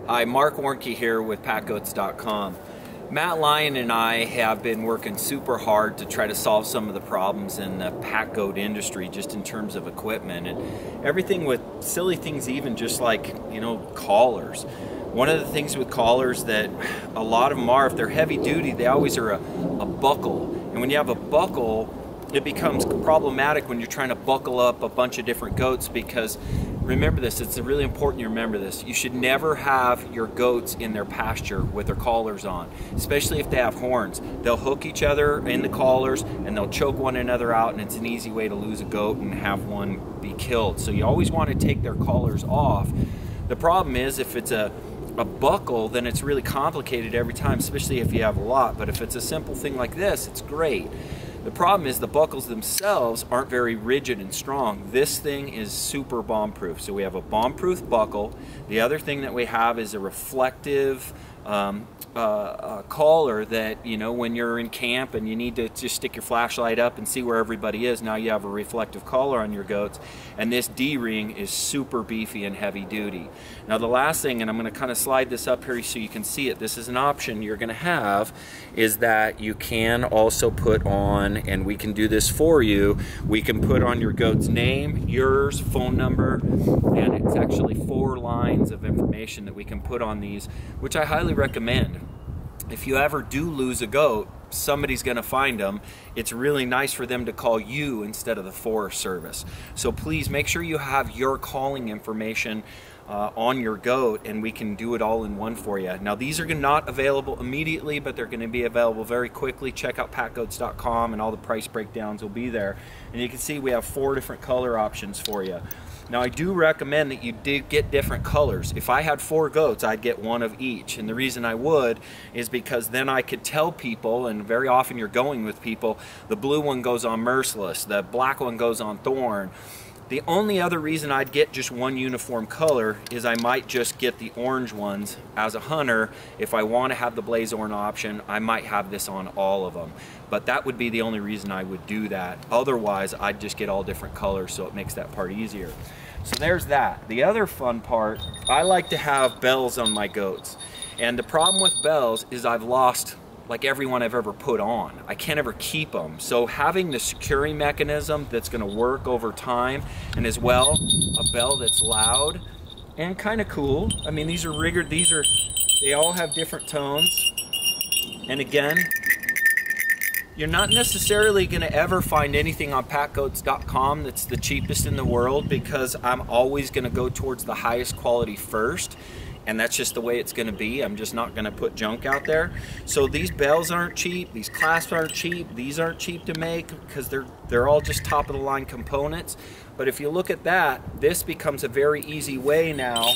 Hi, Marc Warnke here with PackGoats.com. Matt Lyon and I have been working super hard to try to solve some of the problems in the pack goat industry just in terms of equipment and everything with silly things, even just like, collars. One of the things with collars that a lot of them are, if they're heavy duty, they always are a buckle. And when you have a buckle, it becomes problematic when you're trying to buckle up a bunch of different goats, because remember this, it's really important you remember this. You should never have your goats in their pasture with their collars on, especially if they have horns. They'll hook each other in the collars and they'll choke one another out, and it's an easy way to lose a goat and have one be killed. So you always want to take their collars off. The problem is if it's a buckle, then it's really complicated every time, especially if you have a lot. But if it's a simple thing like this, it's great. The problem is the buckles themselves aren't very rigid and strong. This thing is super bomb-proof. So we have a bomb-proof buckle. The other thing that we have is a reflective collar that, when you're in camp and you need to just stick your flashlight up and see where everybody is, now you have a reflective collar on your goats. And this D-ring is super beefy and heavy duty. Now the last thing, and I'm going to kind of slide this up here so you can see it, this is an option you're going to have, is that you can also put on, and we can do this for you, we can put on your goat's name, yours, phone number, and it's actually 4 lines of information that we can put on these, which I highly recommend. If you ever do lose a goat, somebody's going to find them. It's really nice for them to call you instead of the Forest Service. So please make sure you have your calling information on your goat, and we can do it all in one for you. Now these are not available immediately, but they're going to be available very quickly. Check out PackGoats.com and all the price breakdowns will be there. And you can see we have 4 different color options for you. Now I do recommend that you get different colors. If I had 4 goats, I'd get 1 of each. And the reason I would is because then I could tell people, and very often you're going with people, the blue one goes on Merciless, the black one goes on Thorn. The only other reason I'd get just 1 uniform color is I might just get the orange ones as a hunter. If I want to have the Blazorn option, I might have this on all of them. But that would be the only reason I would do that. Otherwise, I'd just get all different colors, so it makes that part easier. So there's that. The other fun part, I like to have bells on my goats. And the problem with bells is I've lost like everyone I've ever put on. I can't ever keep them. So having the securing mechanism that's gonna work over time, and as well, a bell that's loud and kind of cool. I mean, these are rigid, they all have different tones. And again, you're not necessarily gonna ever find anything on PackGoats.com that's the cheapest in the world, because I'm always gonna go towards the highest quality first. And that's just the way it's going to be. I'm just not going to put junk out there. So these bells aren't cheap, these clasps aren't cheap, these aren't cheap to make, because they're all just top of the line components. But if you look at that, this becomes a very easy way now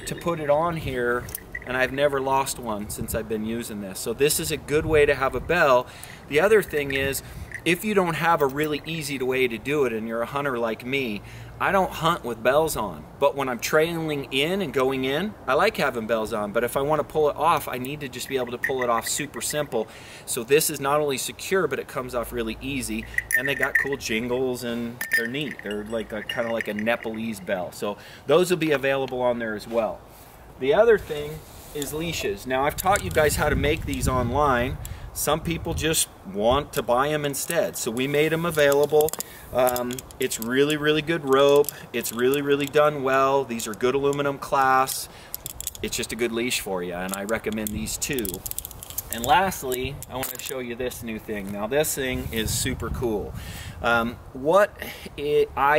to put it on here, and I've never lost one since I've been using this. So this is a good way to have a bell. The other thing is, if you don't have a really easy way to do it and you're a hunter like me, I don't hunt with bells on. But when I'm trailing in and going in, I like having bells on. But if I want to pull it off, I need to just be able to pull it off super simple. So this is not only secure, but it comes off really easy. And they got cool jingles and they're neat. They're like kind of like a Nepalese bell. So those will be available on there as well. The other thing is leashes. Now I've taught you guys how to make these online. Some people just want to buy them instead, so we made them available. It's really, really good rope. It's really, really done well. These are good aluminum clasps. It's just a good leash for you, and I recommend these too. And lastly, I want to show you this new thing. Now this thing is super cool. I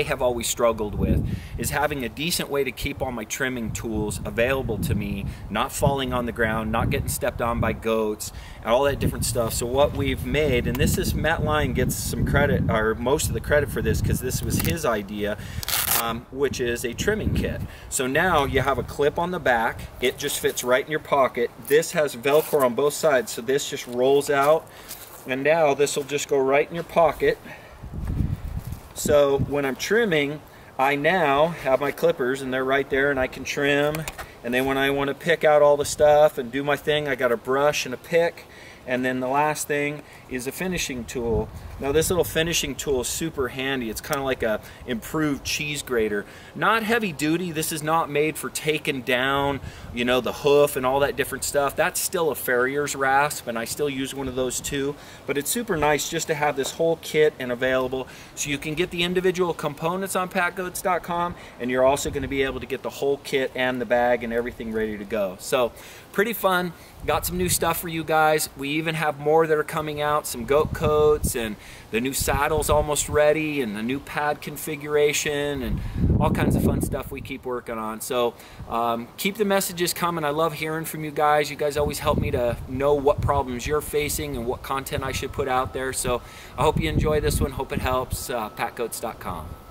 have always struggled with is having a decent way to keep all my trimming tools available to me, not falling on the ground, not getting stepped on by goats, and all that different stuff. So what we've made, and this is, Matt Lyon gets some credit, or most of the credit for this, because this was his idea, which is a trimming kit. So now you have a clip on the back. It just fits right in your pocket. This has Velcro on both sides, so this just rolls out, and now this will just go right in your pocket. So when I'm trimming, I now have my clippers and they're right there, and I can trim. And then when I want to pick out all the stuff and do my thing, I got a brush and a pick. And then the last thing is a finishing tool. Now this little finishing tool is super handy. It's kind of like a improved cheese grater. Not heavy duty. This is not made for taking down, you know, the hoof and all that different stuff. That's still a farrier's rasp, and I still use one of those too. But it's super nice just to have this whole kit and available, so you can get the individual components on PackGoats.com, and you're also going to be able to get the whole kit and the bag and everything ready to go. So pretty fun. Got some new stuff for you guys. We even have more that are coming out, some goat coats, and the new saddle's almost ready, and the new pad configuration, and all kinds of fun stuff we keep working on. So keep the messages coming. I love hearing from you guys. You guys always help me to know what problems you're facing and what content I should put out there. So I hope you enjoy this one. Hope it helps. PackGoats.com.